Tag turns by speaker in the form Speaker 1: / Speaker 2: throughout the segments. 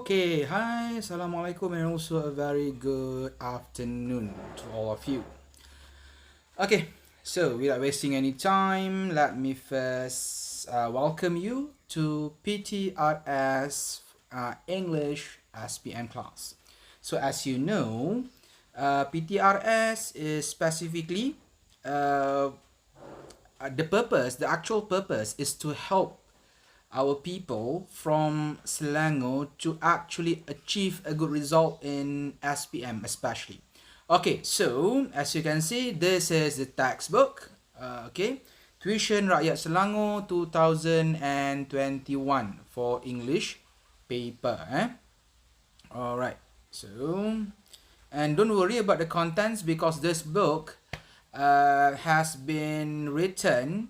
Speaker 1: Okay, hi, assalamualaikum, and also a very good afternoon to all of you. Okay, so without wasting any time, let me first welcome you to PTRS English SPM class. So as you know, PTRS is specifically the actual purpose is to help our people from Selangor to actually achieve a good result in SPM especially. Okay, so as you can see, this is the textbook. Okay, Tuition Rakyat Selangor 2021 for English paper. Alright, so, and don't worry about the contents because this book has been written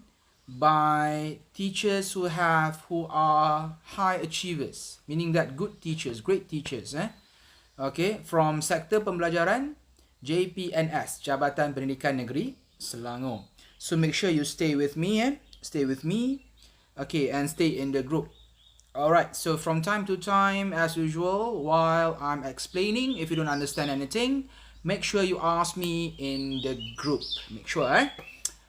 Speaker 1: by teachers who are high achievers, meaning that good teachers, great teachers, okay, from Sektor Pembelajaran JPNS, Jabatan Pendidikan Negeri Selangor. So make sure you stay with me, okay, and stay in the group. Alright, so from time to time, as usual, while I'm explaining, if you don't understand anything, make sure you ask me in the group. Make sure,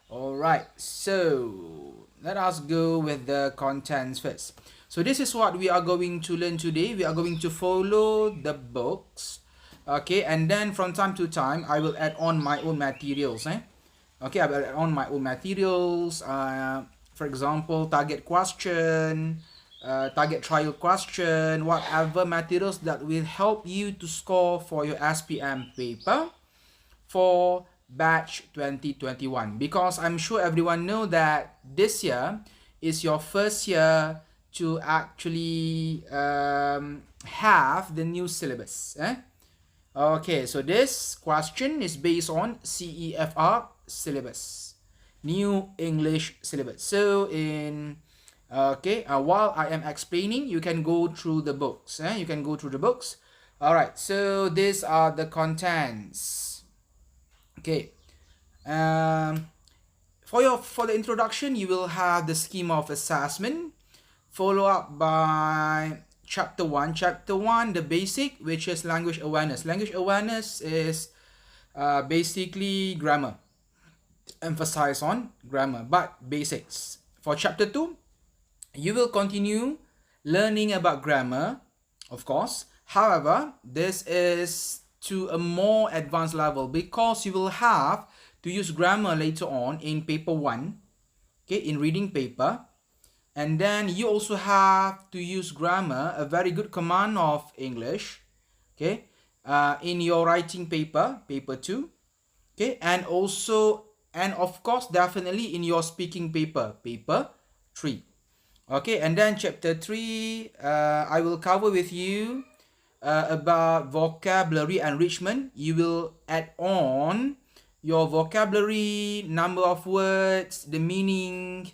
Speaker 1: Alright, so let us go with the contents first. So this is what we are going to learn today. We are going to follow the books, okay, and then from time to time I will add on my own materials. Okay, I will add on my own materials. For example, target question, target trial question, whatever materials that will help you to score for your SPM paper for batch 2021, because I'm sure everyone know that this year is your first year to actually have the new syllabus. Okay, so this question is based on CEFR syllabus, new English syllabus. So in while I am explaining, you can go through the books. You can go through the books. Alright, so these are the contents. Okay, for the introduction, you will have the schema of assessment, follow up by chapter 1. Chapter 1, the basic, which is language awareness. Language awareness is basically grammar, emphasize on grammar, but basics. For chapter 2, you will continue learning about grammar, of course. However, this is to a more advanced level because you will have to use grammar later on in paper 1, okay, in reading paper. And then you also have to use grammar, a very good command of English, okay, in your writing paper, paper 2, okay, and of course definitely in your speaking paper, paper 3. Okay, and then chapter 3, I will cover with you about vocabulary enrichment. You will add on your vocabulary, number of words, the meaning,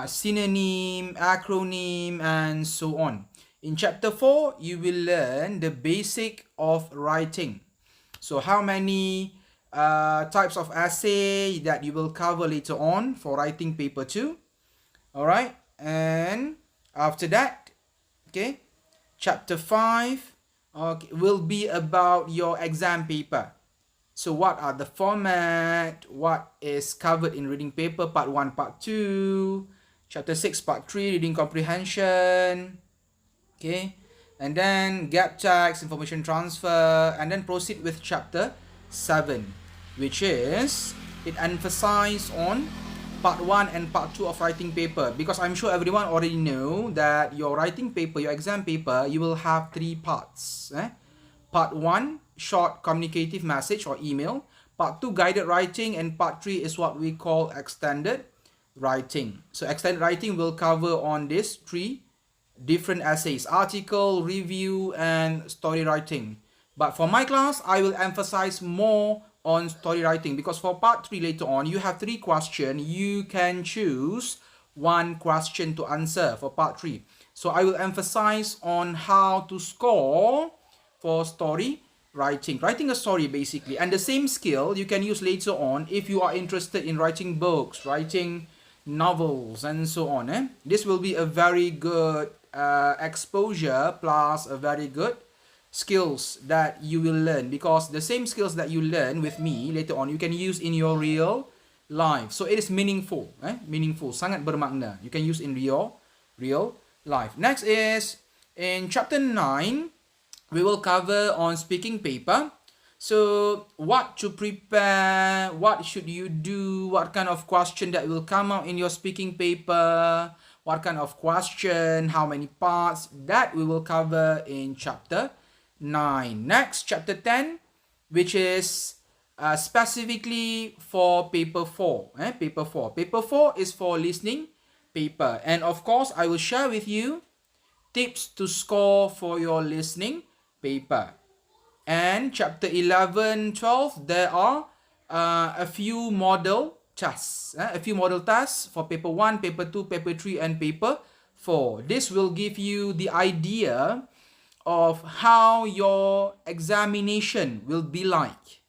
Speaker 1: synonym, acronym, and so on. In chapter 4, you will learn the basic of writing. So how many types of essay that you will cover later on for writing paper 2. Alright, and after that, okay, chapter 5 will be about your exam paper. So what are the format, what is covered in reading paper, part 1, part 2, chapter 6, part 3, reading comprehension, okay, and then gap text, information transfer, and then proceed with chapter 7, which is, it emphasizes on part 1 and part 2 of writing paper, because I'm sure everyone already know that your writing paper, your exam paper, you will have 3 parts. Part 1, short communicative message or email. Part 2, guided writing, and part 3 is what we call extended writing. So extended writing will cover on these 3 different essays: article, review, and story writing. But for my class, I will emphasize more on story writing, because for part 3 later on, you have 3 questions. You can choose 1 question to answer for part 3. So I will emphasize on how to score for story writing. Writing a story basically. And the same skill you can use later on if you are interested in writing books, writing novels, and so on. This will be a very good exposure plus a very good skills that you will learn, because the same skills that you learn with me later on you can use in your real life. So it is meaningful, meaningful, sangat bermakna. You can use in your real life. Next is in chapter 9, we will cover on speaking paper. So what to prepare, what should you do, what kind of question that will come out in your speaking paper, what kind of question, how many parts, that we will cover in chapter 9. Next, chapter 10, which is specifically for paper 4. Paper 4. Paper 4 is for listening paper. And of course, I will share with you tips to score for your listening paper. And chapter 11, 12, there are a few model tests. A few model tests for paper 1, paper 2, paper 3, and paper 4. This will give you the idea of how your examination will be like.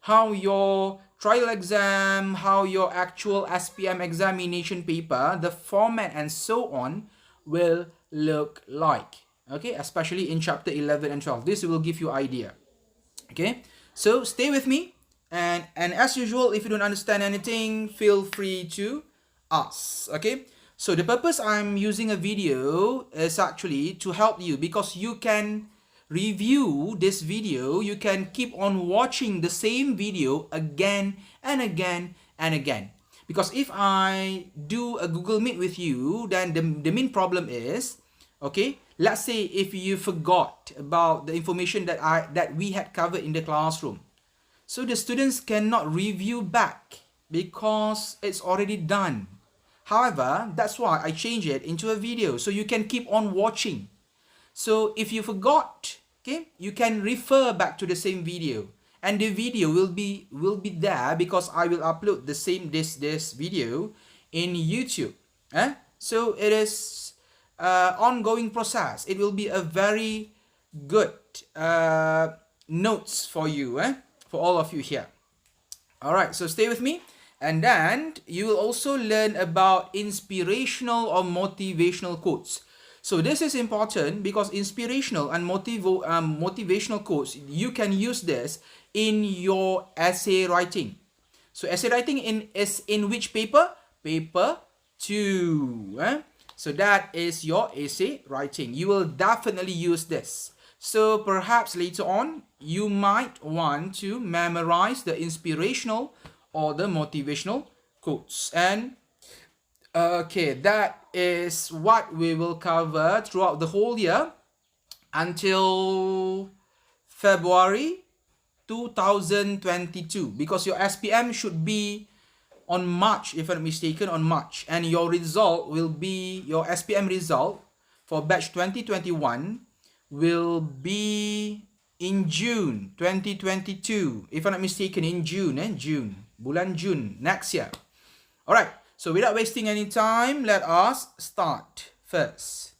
Speaker 1: How your trial exam, how your actual SPM examination paper, the format and so on will look like. Okay, especially in chapter 11 and 12. This will give you idea. Okay, so stay with me. And as usual, if you don't understand anything, feel free to ask. Okay, so the purpose I'm using a video is actually to help you, because you can review this video, you can keep on watching the same video again and again and again. Because if I do a Google Meet with you, then the main problem is, okay, let's say if you forgot about the information that we had covered in the classroom. So the students cannot review back because it's already done. However, that's why I change it into a video so you can keep on watching. So if you forgot, okay, you can refer back to the same video, and the video will be there because I will upload the same this video in YouTube. So it is ongoing process. It will be a very good notes for you, for all of you here. All right, so stay with me. And then you will also learn about inspirational or motivational quotes. So this is important because inspirational and motivational quotes, you can use this in your essay writing. So essay writing is in which paper? Paper 2. So that is your essay writing. You will definitely use this. So perhaps later on, you might want to memorize the inspirational or the motivational quotes. And okay, that is what we will cover throughout the whole year until February 2022, because your SPM should be on March, if I'm not mistaken, on March, and your result will be, your SPM result for batch 2021 will be in June 2022, if I'm not mistaken, in June, bulan June next year. Alright, so without wasting any time, let us start first.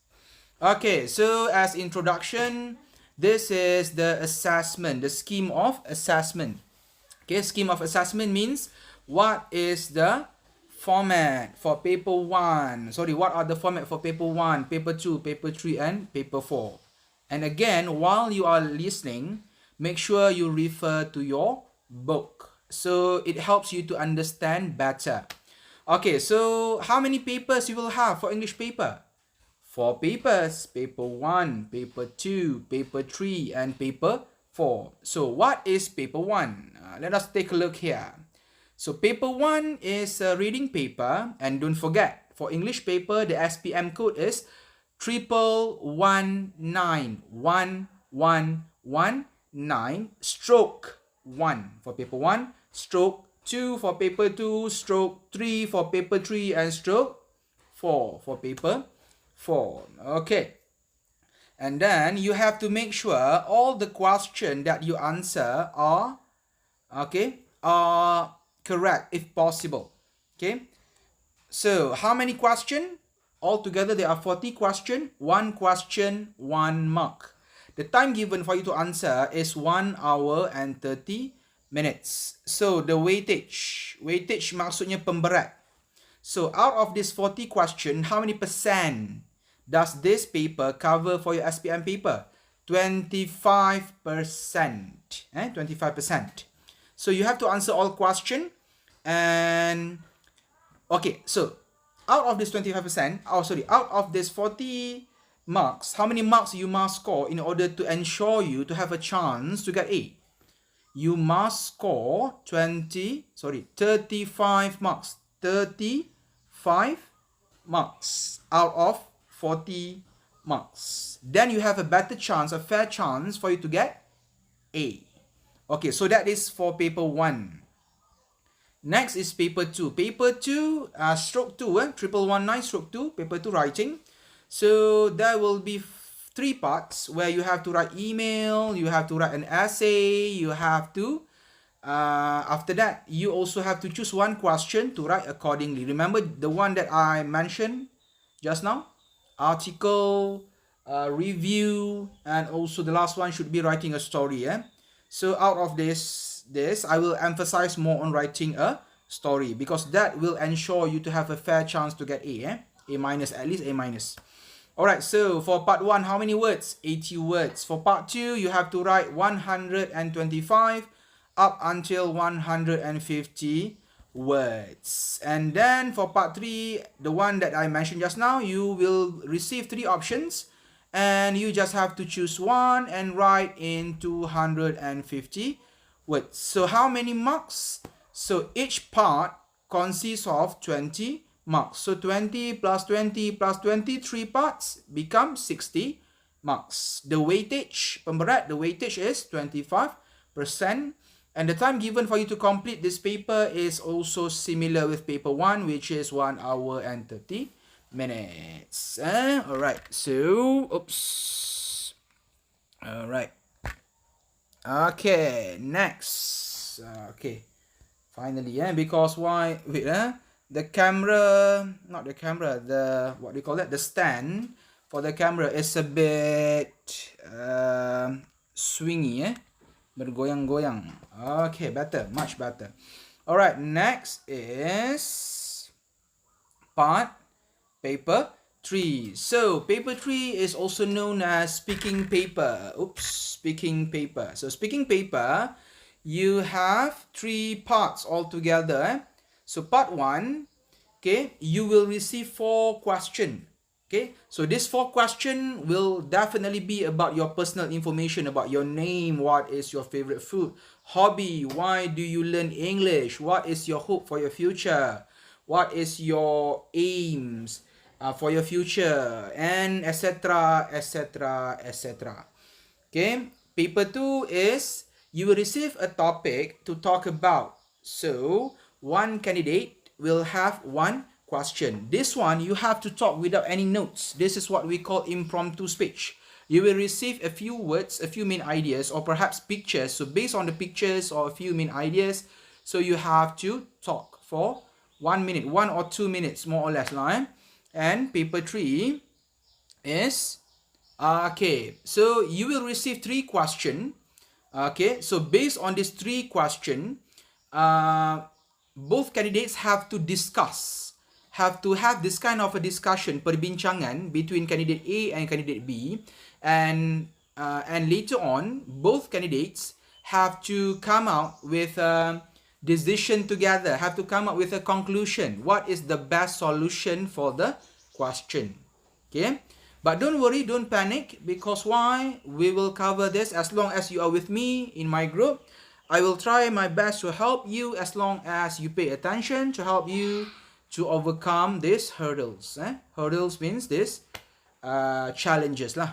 Speaker 1: Okay, so as introduction, this is the assessment, the scheme of assessment. Okay, scheme of assessment means what is the format for paper 1. Sorry, what are the format for paper 1, paper 2, paper 3, and paper 4. And again, while you are listening, make sure you refer to your book, so it helps you to understand better. Okay, so how many papers you will have for English paper? 4 papers, paper 1, paper 2, paper 3, and paper 4. So what is paper 1? Let us take a look here. So paper 1 is a reading paper, and don't forget, for English paper, the SPM code is 1119 stroke 1 for paper 1, stroke 2 for paper 2, stroke 3 for paper 3, and stroke 4 for paper 4. Okay. And then you have to make sure all the questions that you answer are, okay, are correct if possible. Okay. So how many questions? Altogether there are 40 questions. 1 question, 1 mark. The time given for you to answer is 1 hour and 30 minutes. So the weightage maksudnya pemberat. So out of this 40 question, how many percent does this paper cover for your SPM paper? 25%. 25%. So you have to answer all question. And okay, so out of this 25%, out of this 40 marks, how many marks you must score in order to ensure you to have a chance to get A? You must score 35 marks. 35 marks out of 40 marks. Then you have a better chance, a fair chance for you to get A. Okay, so that is for paper 1. Next is paper 2. Paper 2, stroke 2, 1119 stroke 2, paper 2 writing. So there will be 3 parts where you have to write email, you have to write an essay, you have to, after that, you also have to choose one question to write accordingly. Remember the one that I mentioned just now? Article, review, and also the last one should be writing a story. So out of this, I will emphasize more on writing a story because that will ensure you to have a fair chance to get A. A minus, at least A minus. Alright, so for part 1, how many words? 80 words. For part 2, you have to write 125 up until 150 words. And then for part 3, the one that I mentioned just now, you will receive 3 options. And you just have to choose one and write in 250 words. So how many marks? So each part consists of 20 marks. So 20 plus 20 plus 20, 3 parts become 60 marks. The weightage, pemberat, the weightage is 25%. And the time given for you to complete this paper is also similar with paper 1, which is 1 hour and 30 minutes. Alright, so, oops. Alright. Okay, next. Okay. Finally, because why? Wait, the camera, not the camera, the, what do you call that? The stand for the camera is a bit swingy, bergoyang-goyang. Okay, better, much better. Alright, next is part paper 3. So paper 3 is also known as speaking paper. Oops, speaking paper. So speaking paper, you have 3 parts altogether. So part 1, okay, you will receive 4 questions. Okay, so this 4 question will definitely be about your personal information, about your name, what is your favorite food, hobby, why do you learn English, what is your hope for your future, what is your aims for your future, and etc, etc, etc. Okay, paper 2 is you will receive a topic to talk about. So one candidate will have 1 question. This one, you have to talk without any notes. This is what we call impromptu speech. You will receive a few words, a few main ideas, or perhaps pictures. So based on the pictures or a few main ideas, so you have to talk for 1 minute, 1 or 2 minutes, more or less. And paper 3 is, okay, so you will receive 3 questions. Okay, so based on these 3 questions, both candidates have to discuss, have to have this kind of a discussion, perbincangan between candidate A and candidate B, and later on, both candidates have to come out with a decision together, have to come up with a conclusion. What is the best solution for the question? Okay, but don't worry, don't panic, because why? We will cover this as long as you are with me in my group. I will try my best to help you as long as you pay attention, to help you to overcome these hurdles. Hurdles means this challenges lah,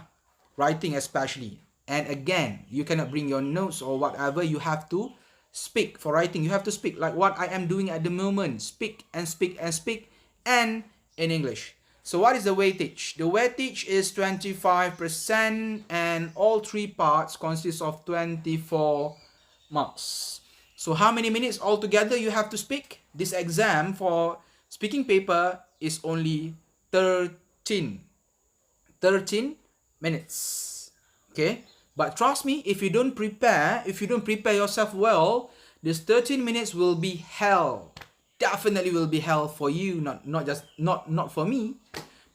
Speaker 1: writing especially. And again, you cannot bring your notes or whatever. You have to speak. For writing, you have to speak like what I am doing at the moment. Speak and speak and speak, and in English. So what is the weightage? The weightage is 25%, and all 3 parts consist of 24 marks. So how many minutes altogether you have to speak? This exam for speaking paper is only 13 minutes. Okay, but trust me, if you don't prepare yourself well, this 13 minutes will be hell. Definitely will be hell for you, not for me.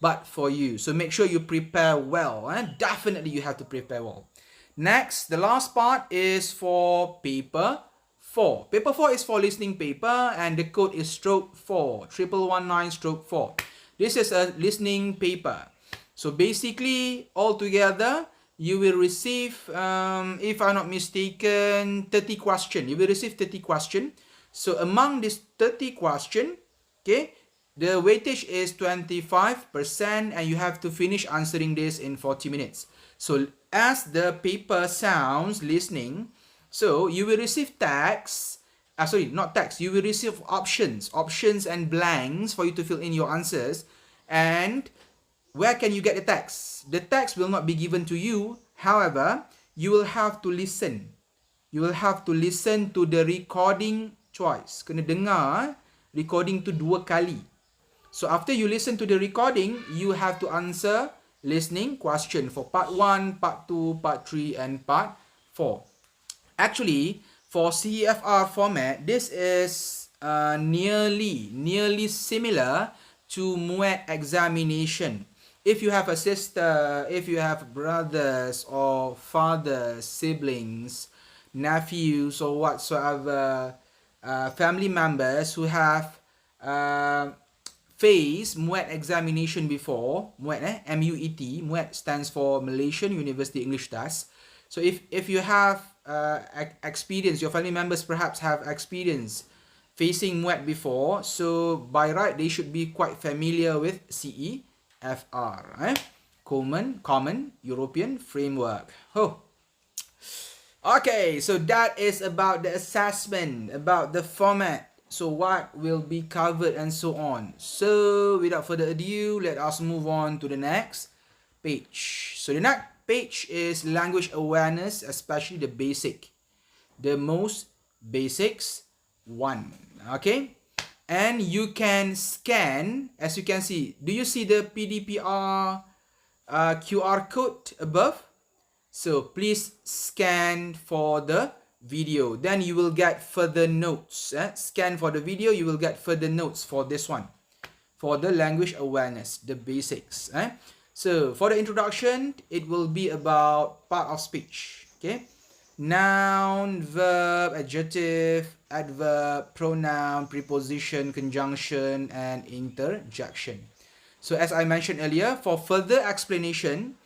Speaker 1: but for you. So make sure you prepare well. Definitely you have to prepare well. Next, the last part is for paper 4. Paper 4 is for listening paper, and the code is stroke 4, 1119 stroke 4. This is a listening paper. So basically, altogether, you will receive, if I'm not mistaken, 30 questions. You will receive 30 questions. So among this 30 questions, okay, the weightage is 25%, and you have to finish answering this in 40 minutes. So as the paper sounds listening, so you will receive text, not text, you will receive options and blanks for you to fill in your answers. And where can you get the text? The text will not be given to you. However, you will have to listen. You will have to listen to the recording twice. Kena dengar recording tu 2 kali. So after you listen to the recording, you have to answer listening question for part 1, part 2, part 3, and part 4. Actually, for CEFR format, this is nearly similar to MUET examination. If you have a sister, if you have brothers or fathers, siblings, nephews, or whatsoever, family members who have faced MUET examination before, MUET, M-U-E-T, MUET stands for Malaysian University English Test. So if you have experience, your family members perhaps have experience facing MUET before, so by right, they should be quite familiar with CEFR, Common European Framework. Okay, so that is about the assessment, about the format. So what will be covered and so on. So without further ado, let us move on to the next page. So the next page is language awareness, especially the basic. The most basics one. Okay? And you can scan, as you can see. Do you see the PDPR QR code above? So please scan for the video. Then you will get further notes. Scan for the video, you will get further notes for this one. For the language awareness, the basics. So for the introduction, it will be about part of speech. Okay? Noun, verb, adjective, adverb, pronoun, preposition, conjunction, and interjection. So as I mentioned earlier, for further explanation,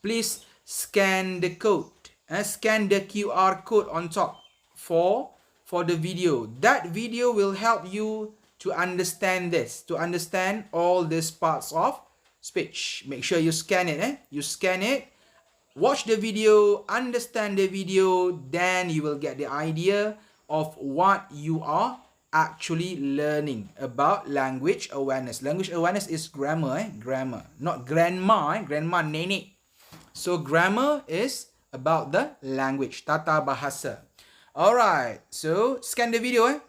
Speaker 1: please scan the code. Scan the QR code on top for the video. That video will help you to understand this, to understand all these parts of speech. Make sure you scan it. You scan it, watch the video, understand the video, then you will get the idea of what you are actually learning about language awareness. Language awareness is grammar, grammar, not grandma, grandma nenek. So grammar is about the language, tata bahasa. Alright, so scan the video.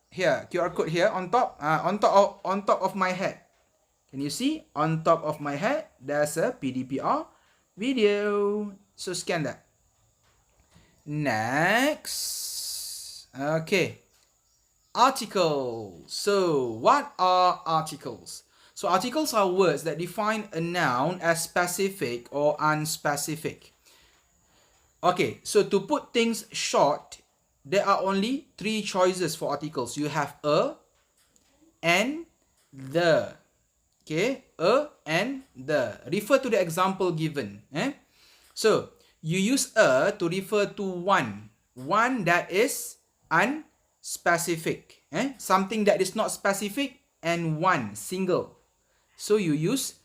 Speaker 1: Here, QR code here on top, on top of my head. Can you see? On top of my head, there's a PDPR video. So scan that. Next. Okay. Articles. So what are articles? So articles are words that define a noun as specific or unspecific. Okay, so to put things short, there are only 3 choices for articles. You have a, and, the. Okay, a and the. Refer to the example given. So, you use a to refer to one. One that is unspecific. Something that is not specific, and one, single. So, you use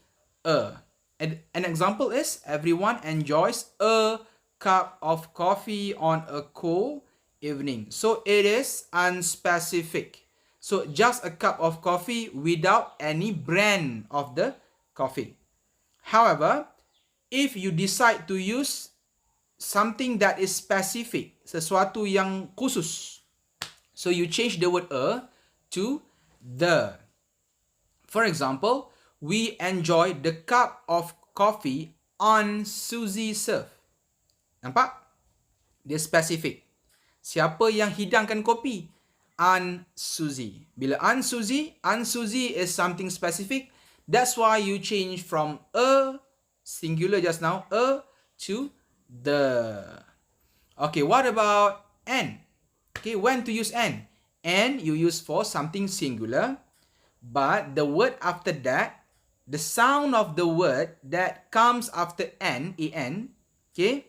Speaker 1: a. And an example is, everyone enjoys a cup of coffee on a cold evening. So, it is unspecific. So, just a cup of coffee without any brand of the coffee. However, if you decide to use something that is specific, sesuatu yang khusus, so you change the word a to the. For example, we enjoy the cup of coffee on Susie's serve. Nampak? Dia spesifik. Siapa yang hidangkan kopi? Aunt Susie. Bila Aunt Susie is something specific. That's why you change from a, singular just now, a, to the. Okay, what about an? Okay, when to use an? An you use for something singular, but the word after that, the sound of the word that comes after an, okay,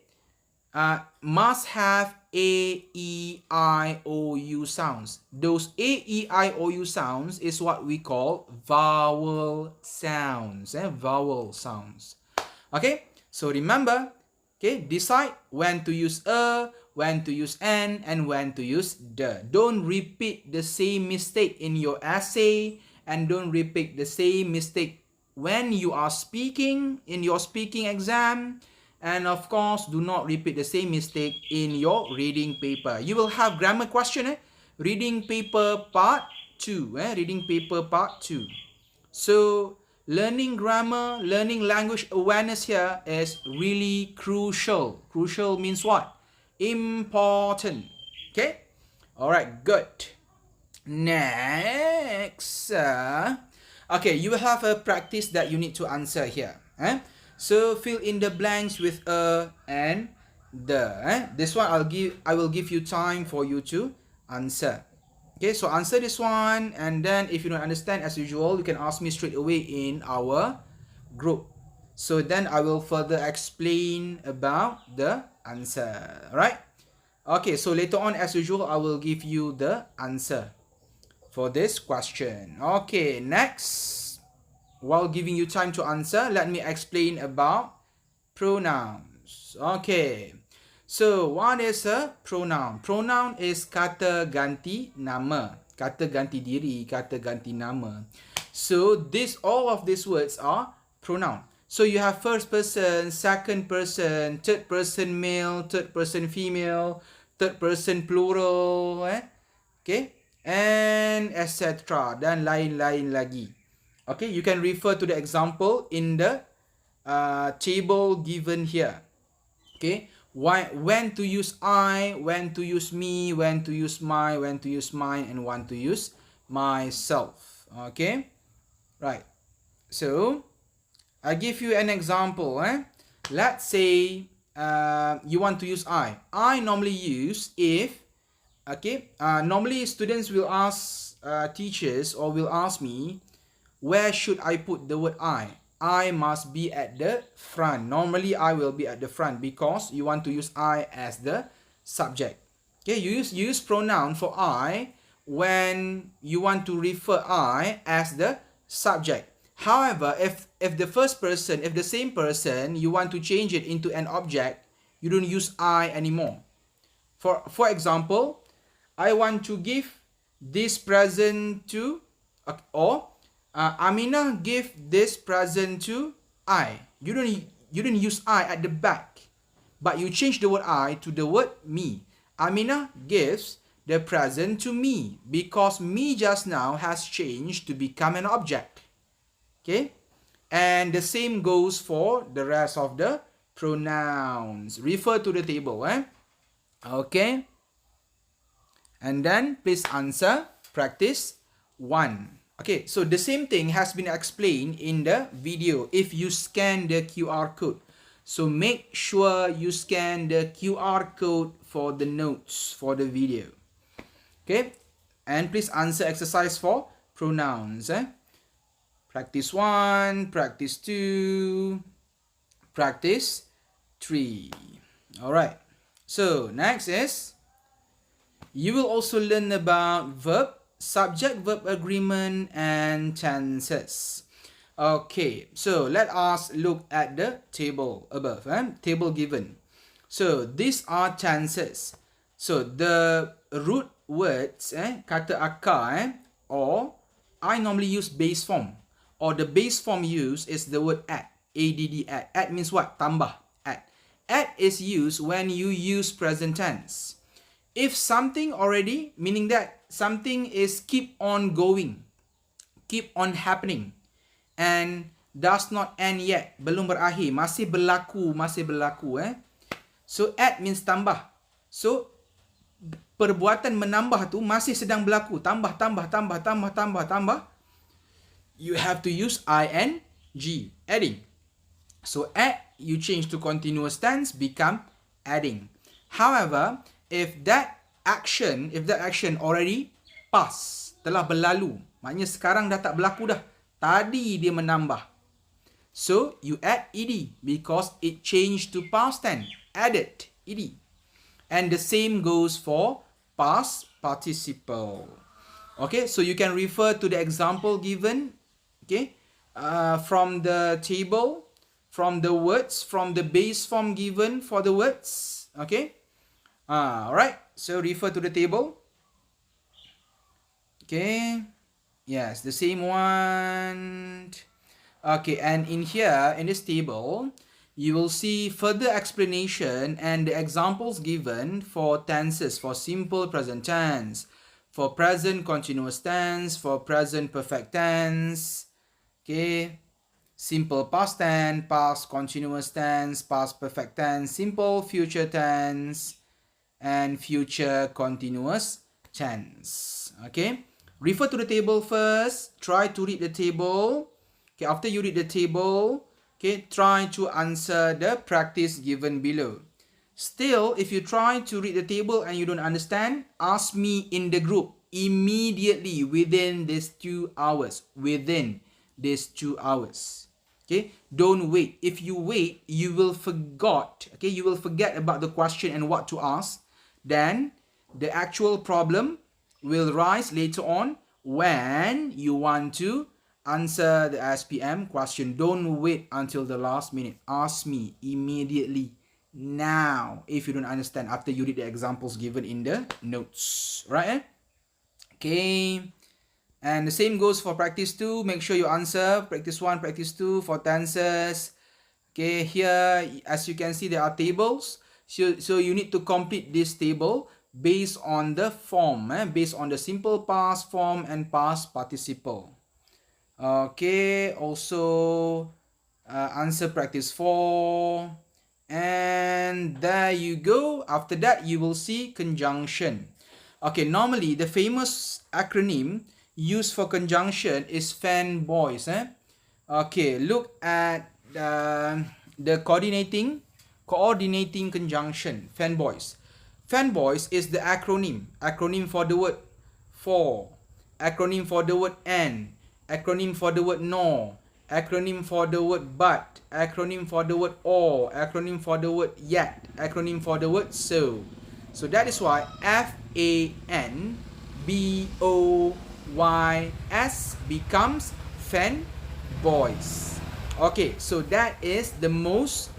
Speaker 1: must have A, E, I, O, U sounds. Those A, E, I, O, U sounds is what we call vowel sounds. Vowel sounds. Okay, so remember, okay, decide when to use a, when to use an, and when to use the. Don't repeat the same mistake in your essay, and don't repeat the same mistake when you are speaking in your speaking exam. And of course, do not repeat the same mistake in your reading paper. You will have grammar question, reading paper part 2. Reading paper part 2. So, learning grammar, learning language awareness here is really crucial. Crucial means what? Important. Okay? Alright, good. Next. Okay, you will have a practice that you need to answer here. So fill in the blanks with a and the. This one I will give you time for you to answer. Okay, so answer this one, and then if you don't understand, as usual, you can ask me straight away in our group. So then I will further explain about the answer. Alright? Okay, so later on, as usual, I will give you the answer for this question. Okay, next. While giving you time to answer, let me explain about pronouns. Okay. So, what is a pronoun? Pronoun is kata ganti nama. Kata ganti diri, kata ganti nama. So, all of these words are pronoun. So, you have first person, second person, third person male, third person female, third person plural, okay, and etc. Dan lain-lain lagi. Okay, you can refer to the example in the table given here. Okay, when to use I, when to use me, when to use my, when to use mine, and when to use myself. Okay, right. So, I give you an example. Let's say you want to use I. I normally use if, okay, normally students will ask teachers or will ask me, where should I put the word I? I must be at the front. Normally, I will be at the front because you want to use I as the subject. Okay, you use pronoun for I when you want to refer I as the subject. However, if the first person, if the same person, you want to change it into an object, you don't use I anymore. For example, I want to give this present to, or Aminah gave this present to I. You don't use I at the back, but you change the word I to the word me. Aminah gives the present to me because me just now has changed to become an object. Okay, and the same goes for the rest of the pronouns. Refer to the table. Okay, and then please answer practice 1. Okay, so the same thing has been explained in the video if you scan the QR code. So make sure you scan the QR code for the notes for the video. Okay, and please answer exercise for pronouns. Practice 1, practice 2, practice 3. Alright, so next is, you will also learn about verb, subject-verb agreement, and tenses. Okay, so let us look at the table above, table given. So, these are tenses. So, the root words, kata akar, or I normally use base form. Or the base form used is the word add, add, add. Add means what? Tambah, add. Add is used when you use present tense. If something already, meaning that something is keep on going, keep on happening, and does not end yet, belum berakhir, masih berlaku. So, add means tambah. So, perbuatan menambah tu masih sedang berlaku. Tambah. you have to use ing, adding. So add, you change to continuous tense, become adding. However, if that action already pass, telah berlalu, maknanya sekarang dah tak berlaku dah, tadi dia menambah, so you add ed because it changed to past tense, added ed. And the same goes for past participle. Okay, so you can refer to the example given, okay, from the table, from the words, from the base form given for the words. Okay, alright, so refer to the table. Okay, yes, the same one. Okay, and in here, in this table, you will see further explanation and the examples given for tenses, for simple present tense, for present continuous tense, for present perfect tense, okay, simple past tense, past continuous tense, past perfect tense, simple future tense, and future continuous tense. Okay, refer to the table first, try to read the table. Okay, after you read the table, okay, try to answer the practice given below. Still, if you try to read the table and you don't understand, ask me in the group immediately within these 2 hours. Within these 2 hours. Okay, don't wait. If you wait, you will forget. Okay, you will forget about the question and what to ask. Then the actual problem will rise later on when you want to answer the SPM question. Don't wait until the last minute. Ask me immediately now if you don't understand after you read the examples given in the notes. Right? Okay. And the same goes for practice 2. Make sure you answer practice 1, practice 2 for tenses. Okay, here as you can see there are tables. So you need to complete this table based on the form, based on the simple past form and past participle. Okay, also answer practice 4. And there you go. After that, you will see conjunction. Okay, normally the famous acronym used for conjunction is fanboys. Okay, look at the coordinating conjunction, fanboys. Fanboys is the acronym for the word for, acronym for the word and, acronym for the word nor, acronym for the word but, acronym for the word or, acronym for the word yet, acronym for the word so. So that is why FANBOYS becomes fanboys. Okay, so that is the most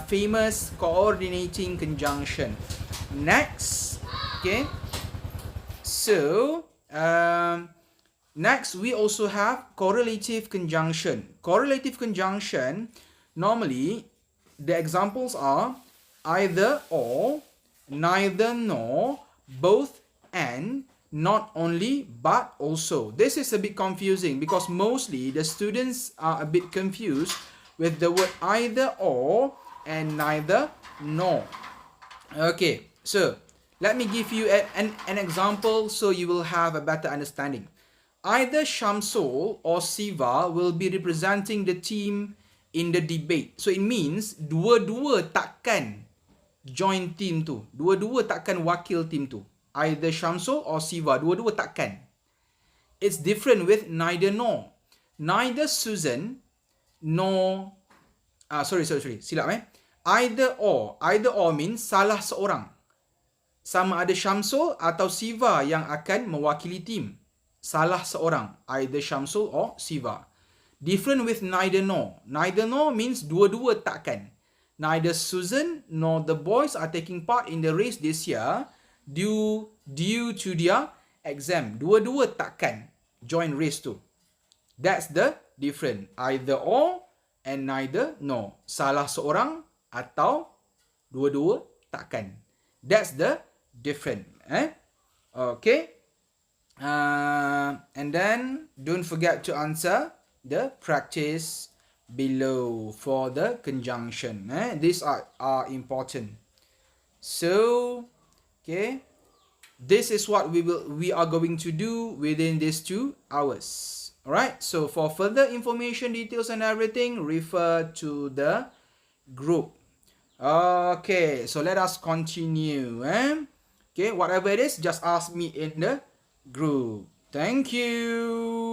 Speaker 1: famous coordinating conjunction. Next, okay, so next we also have correlative conjunction. Correlative conjunction, normally the examples are either or, neither nor, both and, not only but also. This is a bit confusing because mostly the students are a bit confused with the word either or and neither nor. Okay, so let me give you an example so you will have a better understanding. Either Shamsul or Siva will be representing the team in the debate. So it means dua-dua takkan join team tu. Dua-dua takkan wakil team tu. Either Shamsul or Siva, dua-dua takkan. It's different with neither nor. Neither Susan nor silap Either or means salah seorang. Sama ada Shamsul atau Siva yang akan mewakili tim. Salah seorang, either Shamsul or Siva. Different with neither nor. Neither nor means dua-dua takkan. Neither Susan nor the boys are taking part in the race this year due to their exam. Dua-dua takkan join race tu. That's the difference. Either or and neither nor. Salah seorang atau dua-dua takkan. That's the difference. Okay. And then don't forget to answer the practice below for the conjunction. These are important. So, okay, this is what we are going to do within these 2 hours. Alright, so for further information, details and everything, refer to the group. Okay, so let us continue. Okay, whatever it is, just ask me in the group. Thank you.